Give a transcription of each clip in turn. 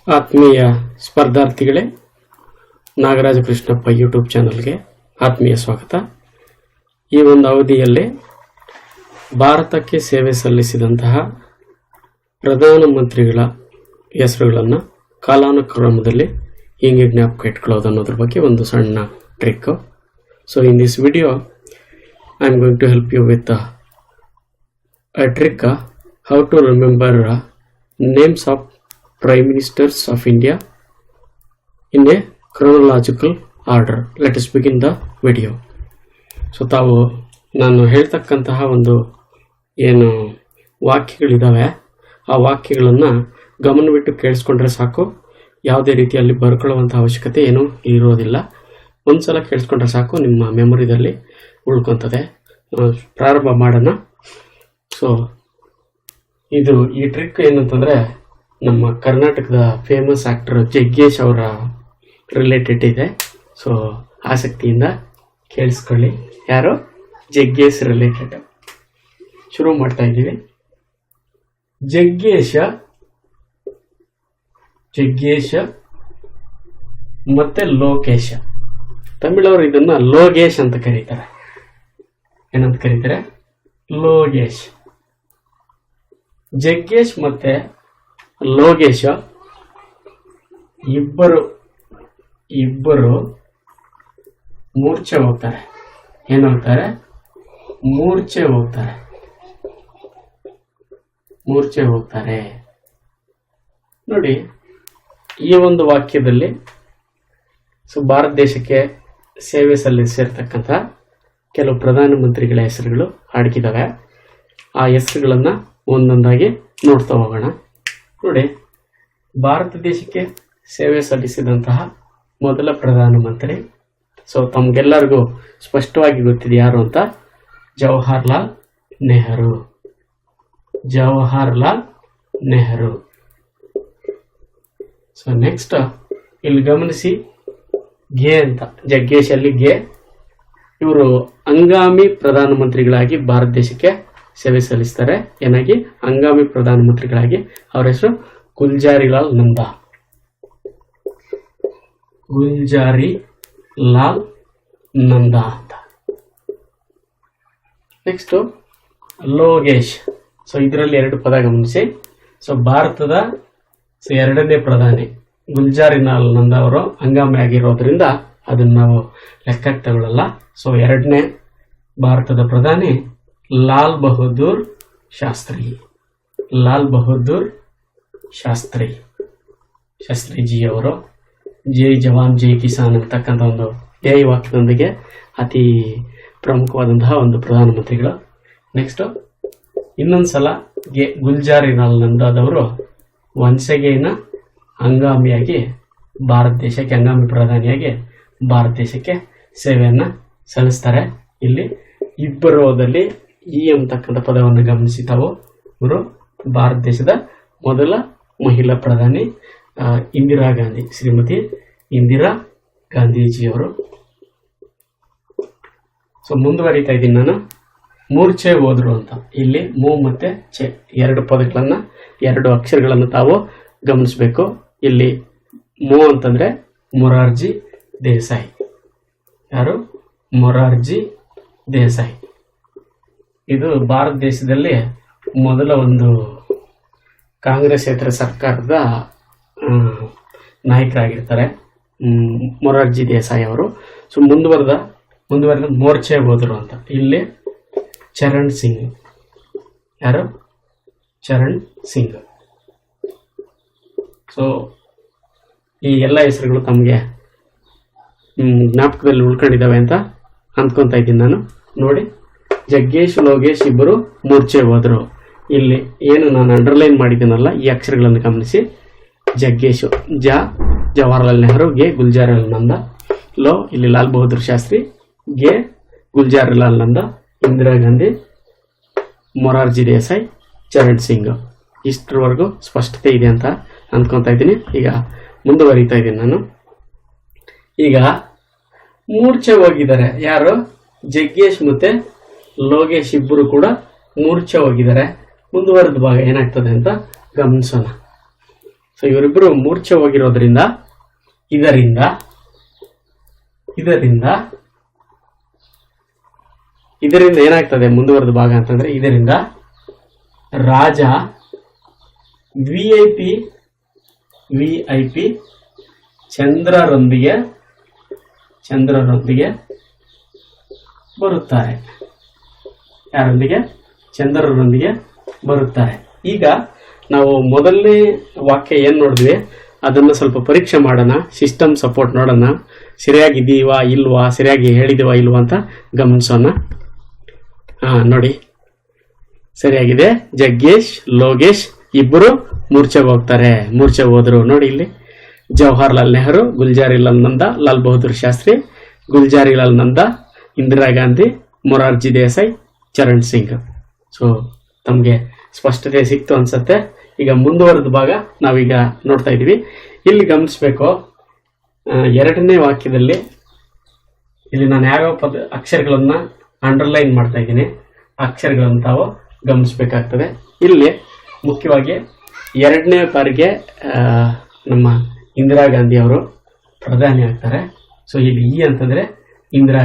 ಆತ್ಮೀಯ ಸ್ಪರ್ಧಾರ್ಥಿಗಳೇ, ನಾಗರಾಜ ಕೃಷ್ಣಪ್ಪ ಯೂಟ್ಯೂಬ್ ಚಾನಲ್ಗೆ ಆತ್ಮೀಯ ಸ್ವಾಗತ. ಈ ಒಂದು ಅವಧಿಯಲ್ಲಿ ಭಾರತಕ್ಕೆ ಸೇವೆ ಸಲ್ಲಿಸಿದಂತಹ ಪ್ರಧಾನಮಂತ್ರಿಗಳ ಹೆಸರುಗಳನ್ನು ಕಾಲಾನುಕ್ರಮದಲ್ಲಿ ಹೇಗೆ ಜ್ಞಾಪಕ ಇಟ್ಕೊಳ್ಳೋದು ಅನ್ನೋದ್ರ ಬಗ್ಗೆ ಒಂದು ಸಣ್ಣ trick. So in this video I am going to help you with a trick how to remember names of prime ministers of India in a chronological order. Let us begin the video. So ತಾವು ನಾನು ಹೇಳ್ತಕ್ಕಂತಹ ಒಂದು ಏನು ವಾಕ್ಯಗಳಿದ್ದಾವೆ ಆ ವಾಕ್ಯಗಳನ್ನು ಗಮನವಿಟ್ಟು ಕೇಳಿಸ್ಕೊಂಡ್ರೆ ಸಾಕು. ಯಾವುದೇ ರೀತಿಯಲ್ಲಿ ಬರ್ಕೊಳ್ಳುವಂಥ ಅವಶ್ಯಕತೆ ಏನೂ ಇರೋದಿಲ್ಲ. ಒಂದು ಸಲ ಕೇಳಿಸ್ಕೊಂಡ್ರೆ ಸಾಕು, ನಿಮ್ಮ ಮೆಮೊರಿದಲ್ಲಿ ಉಳ್ಕೊತದೆ. ಪ್ರಾರಂಭ ಮಾಡೋಣ. ಸೊ ಈ ಟ್ರಿಕ್ ಏನಂತಂದರೆ ನಮ್ಮ ಕರ್ನಾಟಕದ ಫೇಮಸ್ ಆ್ಯಕ್ಟರ್ ಜಗ್ಗೇಶ್ ಅವರ ರಿಲೇಟೆಡ್ ಇದೆ. ಸೊ ಆಸಕ್ತಿಯಿಂದ ಕೇಳಿಸ್ಕೊಳ್ಳಿ. ಯಾರು? ಜಗ್ಗೇಶ್ ರಿಲೇಟೆಡ್. ಶುರು ಮಾಡ್ತಾ ಇದ್ದೀವಿ. ಜಗ್ಗೇಶ ಮತ್ತೆ ಲೋಕೇಶ. ತಮಿಳವರು ಇದನ್ನ ಲೋಗೇಶ್ ಅಂತ ಕರೀತಾರೆ. ಏನಂತ ಕರೀತಾರೆ? ಲೋಗೇಶ್. ಜಗ್ಗೇಶ್ ಮತ್ತೆ ಲೋಗೇಶ ಇಬ್ಬರು ಮೂರ್ಛೆ ಹೋಗ್ತಾರೆ. ಏನಾಗ್ತಾರೆ? ಮೂರ್ಛೆ ಹೋಗ್ತಾರೆ. ನೋಡಿ, ಈ ಒಂದು ವಾಕ್ಯದಲ್ಲಿ ಭಾರತ ದೇಶಕ್ಕೆ ಸೇವೆ ಸಲ್ಲಿಸಿರ್ತಕ್ಕಂಥ ಕೆಲವು ಪ್ರಧಾನಮಂತ್ರಿಗಳ ಹೆಸರುಗಳು ಅಡಗಿದ್ದಾವೆ. ಆ ಹೆಸರುಗಳನ್ನು ಒಂದೊಂದಾಗಿ ನೋಡ್ತಾ ಹೋಗೋಣ. ನೋಡಿ, ಭಾರತ ದೇಶಕ್ಕೆ ಸೇವೆ ಸಲ್ಲಿಸಿದಂತಹ ಮೊದಲ ಪ್ರಧಾನಮಂತ್ರಿ, ಸೊ ತಮಗೆಲ್ಲರಿಗೂ ಸ್ಪಷ್ಟವಾಗಿ ಗೊತ್ತಿದೆ ಯಾರು ಅಂತ, ಜವಾಹರ್ಲಾಲ್ ನೆಹರು. ಸೊ ನೆಕ್ಸ್ಟ್ ಇಲ್ಲಿ ಗಮನಿಸಿ, ಗೆ ಅಂತ, ಜಗ್ಗೇಶ್ ಅಲ್ಲಿ ಗೆ. ಇವರು ಹಂಗಾಮಿ ಪ್ರಧಾನಮಂತ್ರಿಗಳಾಗಿ ಭಾರತ ದೇಶಕ್ಕೆ ಸೇವೆ ಸಲ್ಲಿಸ್ತಾರೆ. ಏನಾಗಿ? ಹಂಗಾಮಿ ಪ್ರಧಾನಮಂತ್ರಿಗಳಾಗಿ. ಅವರ ಹೆಸರು ಗುಲ್ಜಾರಿಲಾಲ್ ನಂದಾ ಅಂತ. ನೆಕ್ಸ್ಟ್ ಲೋಗೇಶ್. ಸೊ ಇದರಲ್ಲಿ ಎರಡು ಪದ ಗಮನಿಸಿ. ಸೊ ಭಾರತದ ಎರಡನೇ ಪ್ರಧಾನಿ ಗುಲ್ಜಾರಿಲಾಲ್ ನಂದಾ ಅವರು ಹಂಗಾಮಿ ಆಗಿರೋದ್ರಿಂದ ಅದನ್ನ ನಾವು ಲೆಕ್ಕಕ್ಕೆ ತಗೊಳ್ಳಲ್ಲ. ಸೊ ಎರಡನೇ ಭಾರತದ ಪ್ರಧಾನಿ ಲಾಲ್ ಬಹದ್ದೂರ್ ಶಾಸ್ತ್ರಿಜಿ ಅವರು ಜೈ ಜವಾನ್ ಜೈ ಕಿಸಾನ್ ಅಂತಕ್ಕಂಥ ಒಂದು ಧ್ಯೇಯ ವಾಕ್ಯದೊಂದಿಗೆ ಅತಿ ಪ್ರಮುಖವಾದಂತಹ ಒಂದು ಪ್ರಧಾನಮಂತ್ರಿಗಳು. ನೆಕ್ಸ್ಟ್ ಇನ್ನೊಂದ್ಸಲ ಗುಲ್ಜಾರಿಲಾಲ್ ನಂದಾದವರು ಒನ್ಸೆಗೇನ ಹಂಗಾಮಿ ಪ್ರಧಾನಿಯಾಗಿ ಭಾರತ ದೇಶಕ್ಕೆ ಸೇವೆಯನ್ನ ಸಲ್ಲಿಸ್ತಾರೆ. ಇಲ್ಲಿ ಇಬ್ಬರೋದಲ್ಲಿ ಈ ಅಂತಕ್ಕಂಥ ಪದವನ್ನು ಗಮನಿಸಿ ತಾವು. ಇವರು ಭಾರತ ದೇಶದ ಮೊದಲ ಮಹಿಳಾ ಪ್ರಧಾನಿ ಶ್ರೀಮತಿ ಇಂದಿರಾ ಗಾಂಧೀಜಿಯವರು. ಸೊ ಮುಂದುವರಿತಾ ಇದ್ದೀನಿ ನಾನು. ಮೂರ್ಛೆ ಹೋದ್ರು ಅಂತ. ಇಲ್ಲಿ ಮೂ ಮತ್ತೆ ಛೆ ಎರಡು ಅಕ್ಷರಗಳನ್ನು ತಾವು ಗಮನಿಸಬೇಕು. ಇಲ್ಲಿ ಮೂ ಅಂತಂದ್ರೆ ಮೊರಾರ್ಜಿ ದೇಸಾಯಿ. ಯಾರು? ಮೊರಾರ್ಜಿ ದೇಸಾಯಿ. ಇದು ಭಾರತ ದೇಶದಲ್ಲಿ ಮೊದಲ ಒಂದು ಕಾಂಗ್ರೆಸ್ಸೇತರ ಸರ್ಕಾರದ ನಾಯಕರಾಗಿರ್ತಾರೆ ಮೊರಾರ್ಜಿ ದೇಸಾಯಿ ಅವರು. ಸೊ ಮುಂದುವರೆದ ಮೋರ್ಚೆ ಹೋದ್ರು ಅಂತ. ಇಲ್ಲಿ ಚರಣ್ ಸಿಂಗ್. ಯಾರು? ಚರಣ್ ಸಿಂಗ್. ಸೊ ಈ ಎಲ್ಲ ಹೆಸರುಗಳು ತಮಗೆ ಜ್ಞಾಪಕದಲ್ಲಿ ಉಳ್ಕೊಂಡಿದ್ದಾವೆ ಅಂತ ಅಂದ್ಕೊಂತ ಇದ್ದೀನಿ ನಾನು. ನೋಡಿ, ಜಗ್ಗೇಶ್ ಲೋಗೇಶ್ ಇಬ್ಬರು ಮೂರ್ಛೆ ಹೋದ್ರು. ಇಲ್ಲಿ ಏನು ನಾನು ಅಂಡರ್ಲೈನ್ ಮಾಡಿದ್ದೀನಲ್ಲ, ಈ ಅಕ್ಷರಗಳನ್ನು ಗಮನಿಸಿ. ಜಗ್ಗೇಶ್ ಜವಾಹರ್ಲಾಲ್ ನೆಹರು, ಗೆ ಗುಲ್ಜಾರಿಲಾಲ್ ನಂದಾ, ಲೋ ಇಲ್ಲಿ ಲಾಲ್ ಬಹದ್ದೂರ್ ಶಾಸ್ತ್ರಿ, ಗೆ ಗುಲ್ಜಾರಿಲಾಲ್ ನಂದಾ, ಇಂದಿರಾ ಗಾಂಧಿ, ಮೊರಾರ್ಜಿ ದೇಸಾಯಿ, ಚರಣ್ ಸಿಂಗ್. ಇಷ್ಟರವರೆಗೂ ಸ್ಪಷ್ಟತೆ ಇದೆ ಅಂತ ಅಂದ್ಕೊತಾ ಇದ್ದೀನಿ. ಈಗ ಮುಂದುವರಿತಾ ಇದ್ದೀನಿ ನಾನು. ಈಗ ಮೂರ್ಛೆ ಹೋಗಿದ್ದಾರೆ ಯಾರು? ಜಗ್ಗೇಶ್ ಮತ್ತೆ ಲೋಗೇಶ್ ಇಬ್ಬರು ಕೂಡ ಮೂರ್ಛೆ ಹೋಗಿದ್ದಾರೆ. ಮುಂದುವರೆದ ಭಾಗ ಏನಾಗ್ತದೆ ಅಂತ ಗಮನಿಸೋಣ. ಸೊ ಇವರಿಬ್ಬರು ಮೂರ್ಛೆ ಹೋಗಿರೋದ್ರಿಂದ ಇದರಿಂದ ಏನಾಗ್ತದೆ ಮುಂದುವರೆದ ಭಾಗ ಅಂತಂದ್ರೆ, ಇದರಿಂದ ರಾಜ ವಿಐಪಿ ಚಂದ್ರರೊಂದಿಗೆ ಬರುತ್ತಾರೆ. ಯಾರೊಂದಿಗೆ? ಚಂದ್ರರೊಂದಿಗೆ ಬರುತ್ತಾರೆ. ಈಗ ನಾವು ಮೊದಲನೇ ವಾಕ್ಯ ಏನ್ ನೋಡಿದ್ವಿ ಅದನ್ನ ಸ್ವಲ್ಪ ಪರೀಕ್ಷೆ ಮಾಡೋಣ, ಸಿಸ್ಟಮ್ ಸಪೋರ್ಟ್ ನೋಡೋಣ, ಸರಿಯಾಗಿದ್ದೀವಾ ಇಲ್ವಾ, ಸರಿಯಾಗಿ ಹೇಳಿದೀವಾ ಇಲ್ವಾ ಅಂತ ಗಮನಿಸೋಣ. ನೋಡಿ, ಸರಿಯಾಗಿದೆ. ಜಗ್ಗೇಶ್, ಲೋಗೇಶ್ ಇಬ್ಬರು ಮೂರ್ಛೆ ಹೋದ್ರು. ನೋಡಿ ಇಲ್ಲಿ ಜವಾಹರ್ಲಾಲ್ ನೆಹರು, ಗುಲ್ಜಾರಿಲಾಲ್ ನಂದಾ, ಲಾಲ್ ಬಹದ್ದೂರ್ ಶಾಸ್ತ್ರಿ, ಗುಲ್ಜಾರಿಲಾಲ್ ನಂದಾ, ಇಂದಿರಾ ಗಾಂಧಿ, ಮೊರಾರ್ಜಿ ದೇಸಾಯಿ, ಚರಣ್ ಸಿಂಗ್. ಸೊ ತಮ್ಗೆ ಸ್ಪಷ್ಟತೆ ಸಿಕ್ತು ಅನ್ಸತ್ತೆ. ಈಗ ಮುಂದುವರೆದ ಭಾಗ ನಾವೀಗ ನೋಡ್ತಾ ಇದೀವಿ. ಇಲ್ಲಿ ಗಮನಿಸ್ಬೇಕು, ಎರಡನೇ ವಾಕ್ಯದಲ್ಲಿ ಇಲ್ಲಿ ನಾನು ಯಾವ್ಯಾವ ಅಕ್ಷರಗಳನ್ನ ಅಂಡರ್ಲೈನ್ ಮಾಡ್ತಾ ಇದ್ದೀನಿ, ಅಕ್ಷರಗಳನ್ನ ತಾವು ಗಮನಿಸಬೇಕಾಗ್ತದೆ. ಇಲ್ಲಿ ಮುಖ್ಯವಾಗಿ ಎರಡನೇ ಬಾರಿಗೆ ನಮ್ಮ ಇಂದಿರಾ ಗಾಂಧಿ ಅವರು ಪ್ರಧಾನಿ ಆಗ್ತಾರೆ. ಸೊ ಇಲ್ಲಿ ಇ ಅಂತಂದ್ರೆ ಇಂದಿರಾ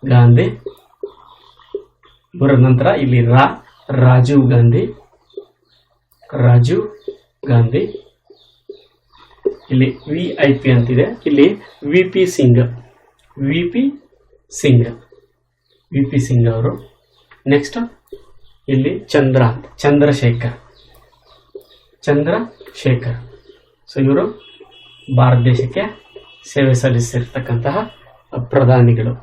ಗಾಂಧಿ ಬರೋ ನಂತರ ಇಲ್ಲಿ ರಾಜೀವ್ ಗಾಂಧಿ, ಇಲ್ಲಿ ವಿಐಪಿ ಅಂತಿದೆ, ಇಲ್ಲಿ ವಿಪಿ ಸಿಂಗ್ ಅವರು. ನೆಕ್ಸ್ಟ್ ಇಲ್ಲಿ ಚಂದ್ರಶೇಖರ್. ಸೊ ಇವರು ಭಾರತ ದೇಶಕ್ಕೆ ಸೇವೆ ಸಲ್ಲಿಸಿರ್ತಕ್ಕಂತಹ ಪ್ರಧಾನಿಗಳು.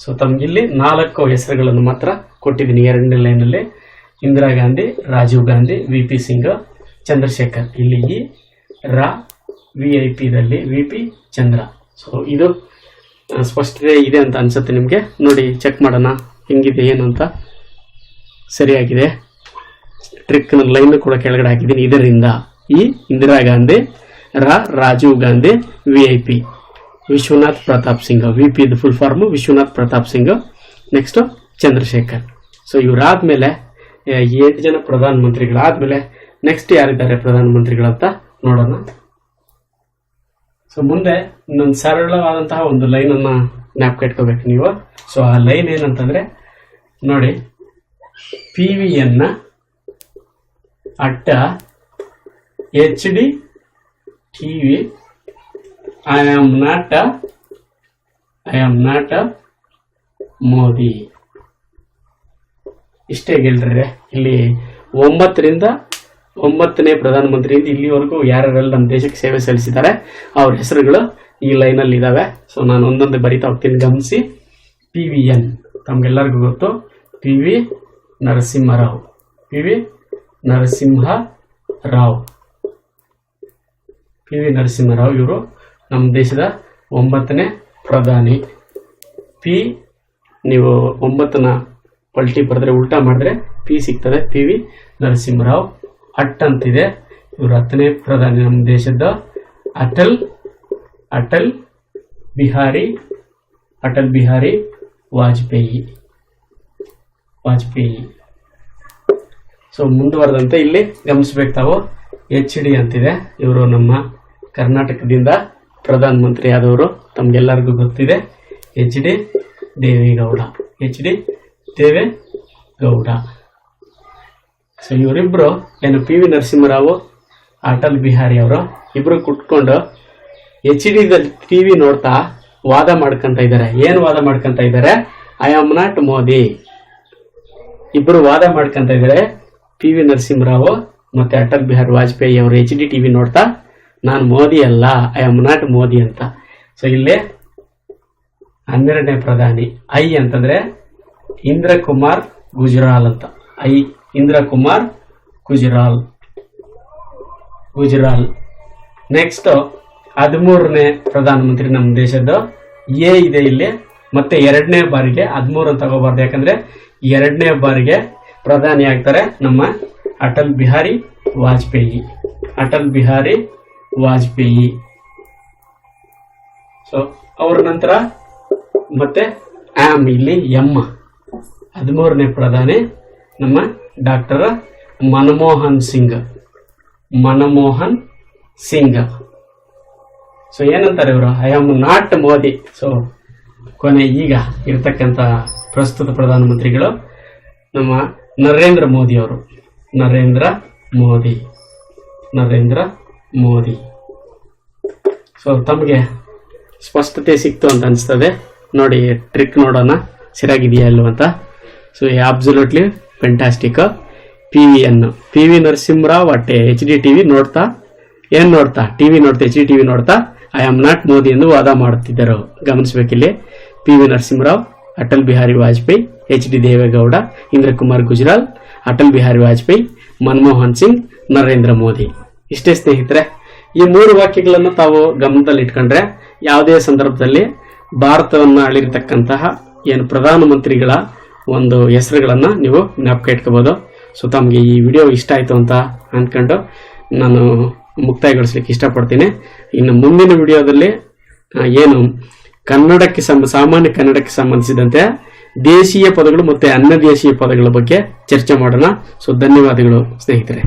ಸೊ ತಮ್ಗಿಲ್ಲಿ 4 ಹೆಸರುಗಳನ್ನು ಮಾತ್ರ ಕೊಟ್ಟಿದ್ದೀನಿ ಎರಡನೇ ಲೈನಲ್ಲಿ. ಇಂದಿರಾ ಗಾಂಧಿ, ರಾಜೀವ್ ಗಾಂಧಿ, ವಿಪಿ ಸಿಂಗ್, ಚಂದ್ರಶೇಖರ್. ಇಲ್ಲಿ ಈ ವಿಐಪಿದಲ್ಲಿ ವಿಪಿ ಚಂದ್ರ. ಸೊ ಇದು ಸ್ಪಷ್ಟತೆ ಇದೆ ಅಂತ ಅನ್ಸುತ್ತೆ ನಿಮಗೆ. ನೋಡಿ, ಚೆಕ್ ಮಾಡೋಣ ಹೆಂಗಿದೆ ಏನು ಅಂತ. ಸರಿಯಾಗಿದೆ. ಟ್ರಿಕ್ ಲೈನ್ ಕೂಡ ಕೆಳಗಡೆ ಹಾಕಿದ್ದೀನಿ. ಇದರಿಂದ ಈ Indira Gandhi, Rajiv Gandhi, VIP Vishwanath Pratap Singh, VP full form Vishwanath Pratap Singh. Next Chandrashekhar. So ಇವರಾದ್ಮೇಲೆ 8 ಜನ ಪ್ರಧಾನಮಂತ್ರಿಗಳಾದ್ಮೇಲೆ ನೆಕ್ಸ್ಟ್ ಯಾರಿದ್ದಾರೆ ಪ್ರಧಾನಮಂತ್ರಿಗಳಂತ ನೋಡೋಣ. ಸೊ ಮುಂದೆ ಇನ್ನೊಂದು ಸರಳವಾದಂತಹ ಒಂದು ಲೈನ್ ಅನ್ನ ಜ್ಞಾಪಕ ಇಟ್ಕೋಬೇಕು ನೀವು. ಸೊ ಆ ಲೈನ್ ಏನಂತಂದ್ರೆ ನೋಡಿ, PVN ಅಟ್ಟ HD TV I am not Modi. ಇಷ್ಟೇ ಗೆಲ್ರೆ. ಇಲ್ಲಿ 9ನೇ ಪ್ರಧಾನಮಂತ್ರಿಯಿಂದ ಇಲ್ಲಿವರೆಗೂ ಯಾರೆಲ್ಲ ನಮ್ಮ ದೇಶಕ್ಕೆ ಸೇವೆ ಸಲ್ಲಿಸಿದ್ದಾರೆ ಅವ್ರ ಹೆಸರುಗಳು ಈ ಲೈನಲ್ಲಿ ಇದಾವೆ. ಸೊ ನಾನು ಒಂದೊಂದೇ ಬರಿತಾ ಹೋಗ್ತೀನಿ, ಗಮನಿಸಿ. PVN ತಮ್ಗೆಲ್ಲರಿಗೂ ಗೊತ್ತು, PV ನರಸಿಂಹರಾವ್. ಇವರು ನಮ್ಮ ದೇಶದ 9ನೇ ಪ್ರಧಾನಿ. ನೀವು 9ನ ಪಲ್ಟಿ ಬರೆದ್ರೆ ಉಲ್ಟಾ ಮಾಡಿದ್ರೆ P ಸಿಗ್ತದೆ. PV ನರಸಿಂಹರಾವ್. ಅಟ್ ಅಂತಿದೆ, ಇವರು 10ನೇ ಪ್ರಧಾನಿ ನಮ್ಮ ದೇಶದ. ಅಟಲ್ ಬಿಹಾರಿ ವಾಜಪೇಯಿ. ಸೊ ಮುಂದುವರೆದಂತೆ ಇಲ್ಲಿ ಗಮನಿಸ್ಬೇಕು ತಾವು. HD ಅಂತಿದೆ, ಇವರು ನಮ್ಮ ಕರ್ನಾಟಕದಿಂದ ಪ್ರಧಾನಮಂತ್ರಿ ಆದವರು, ತಮ್ಗೆಲ್ಲರಿಗೂ ಗೊತ್ತಿದೆ. HD ದೇವೇಗೌಡ. ಸೊ ಇವರಿಬ್ರು ಏನು PV ನರಸಿಂಹರಾವ್, ಅಟಲ್ ಬಿಹಾರಿ ಅವರು ಇಬ್ರು ಕುಟ್ಕೊಂಡು HD TV ನೋಡ್ತಾ ವಾದ ಮಾಡ್ಕೊಂತ ಇದ್ದಾರೆ. ಏನು ವಾದ ಮಾಡ್ಕೊಂತ ಇದ್ದಾರೆ? I am not Modi. ಇಬ್ರು ವಾದ ಮಾಡ್ಕೊಂತ ಇದ್ದಾರೆ. PV ನರಸಿಂಹರಾವ್ ಮತ್ತೆ ಅಟಲ್ ಬಿಹಾರಿ ವಾಜಪೇಯಿ ಅವರು HD TV ನೋಡ್ತಾ ನಾನು ಮೋದಿ ಅಲ್ಲ, ಐ ಆಮ್ ನಾಟ್ ಮೋದಿ ಅಂತ. ಸೊ ಇಲ್ಲೇ 12ನೇ ಪ್ರಧಾನಿ ಐ ಅಂತಂದ್ರೆ ಇಂದ್ರಕುಮಾರ್ ಗುಜರಾಲ್ ಅಂತ. ಇಂದ್ರಕುಮಾರ್ ಗುಜರಾಲ್. ನೆಕ್ಸ್ಟ್ 13ನೇ ಪ್ರಧಾನಮಂತ್ರಿ ನಮ್ಮ ದೇಶದ ಎ ಇದೆ ಇಲ್ಲಿ. ಮತ್ತೆ 2ನೇ ಬಾರಿಗೆ 13 ಅಂತ ತಗೋಬಾರ್ದು, ಯಾಕಂದ್ರೆ 2ನೇ ಬಾರಿಗೆ ಪ್ರಧಾನಿ ಆಗ್ತಾರೆ ನಮ್ಮ ಅಟಲ್ ಬಿಹಾರಿ ವಾಜಪೇಯಿ. ಸೊ ಅವ್ರ ನಂತರ ಮತ್ತೆ ಇಲ್ಲಿ ಎಂ 13ನೇ ಪ್ರಧಾನಿ ನಮ್ಮ ಡಾಕ್ಟರ್ ಮನಮೋಹನ್ ಸಿಂಗ್. ಮನಮೋಹನ್ ಸಿಂಗ್. ಸೊ ಏನಂತಾರೆ ಇವರು, I am not Modi. So ಕೊನೆ ಈಗ ಇರ್ತಕ್ಕಂಥ ಪ್ರಸ್ತುತ ಪ್ರಧಾನಮಂತ್ರಿಗಳು ನಮ್ಮ ನರೇಂದ್ರ ಮೋದಿ ಅವರು. ನರೇಂದ್ರ ಮೋದಿ. ಸೊ ತಮಗೆ ಸ್ಪಷ್ಟತೆ ಸಿಕ್ತು ಅಂತ ಅನಿಸ್ತದೆ. ನೋಡಿ ಟ್ರಿಕ್ ನೋಡೋಣ ಸರಿಯಾಗಿದೆಯಾ ಅಲ್ವ ಅಂತ. So absolutely fantastic. P V Narasimha Rao ಅಟ್ಟೆ HD TV ನೋಡ್ತಾ HD TV ನೋಡ್ತಾ ಐ ಆಮ್ ನಾಟ್ ಮೋದಿ ಎಂದು ವಾದ ಮಾಡುತ್ತಿದ್ದರು. ಗಮನಿಸಬೇಕಿಲ್ಲಿ, PV ನರಸಿಂಹರಾವ್, ಅಟಲ್ ಬಿಹಾರಿ ವಾಜಪೇಯಿ, HD ದೇವೇಗೌಡ, ಇಂದ್ರಕುಮಾರ್ ಗುಜ್ರಾಲ್, ಅಟಲ್ ಬಿಹಾರಿ ವಾಜಪೇಯಿ, ಮನಮೋಹನ್ ಸಿಂಗ್, ನರೇಂದ್ರ ಮೋದಿ. ಇಷ್ಟೇ ಸ್ನೇಹಿತರೆ. ಈ 3 ವಾಕ್ಯಗಳನ್ನು ತಾವು ಗಮನದಲ್ಲಿ ಇಟ್ಕೊಂಡ್ರೆ ಯಾವುದೇ ಸಂದರ್ಭದಲ್ಲಿ ಭಾರತವನ್ನು ಆಳಿರತಕ್ಕಂತಹ ಏನು ಪ್ರಧಾನಮಂತ್ರಿಗಳ ಒಂದು ಹೆಸರುಗಳನ್ನ ನೀವು ಜ್ಞಾಪಕ ಇಟ್ಕೋಬಹುದು. ಸೊ ತಮಗೆ ಈ ವಿಡಿಯೋ ಇಷ್ಟ ಆಯ್ತು ಅಂತ ಅನ್ಕೊಂಡು ನಾನು ಮುಕ್ತಾಯಗೊಳಿಸ್ಲಿಕ್ಕೆ ಇಷ್ಟಪಡ್ತೀನಿ. ಇನ್ನು ಮುಂದಿನ ವಿಡಿಯೋದಲ್ಲಿ ಏನು ಕನ್ನಡಕ್ಕೆ ಸಾಮಾನ್ಯ ಕನ್ನಡಕ್ಕೆ ಸಂಬಂಧಿಸಿದಂತೆ ದೇಶೀಯ ಪದಗಳು ಮತ್ತೆ ಅನ್ಯ ದೇಶೀಯ ಪದಗಳ ಬಗ್ಗೆ ಚರ್ಚೆ ಮಾಡೋಣ. ಸೊ ಧನ್ಯವಾದಗಳು ಸ್ನೇಹಿತರೆ.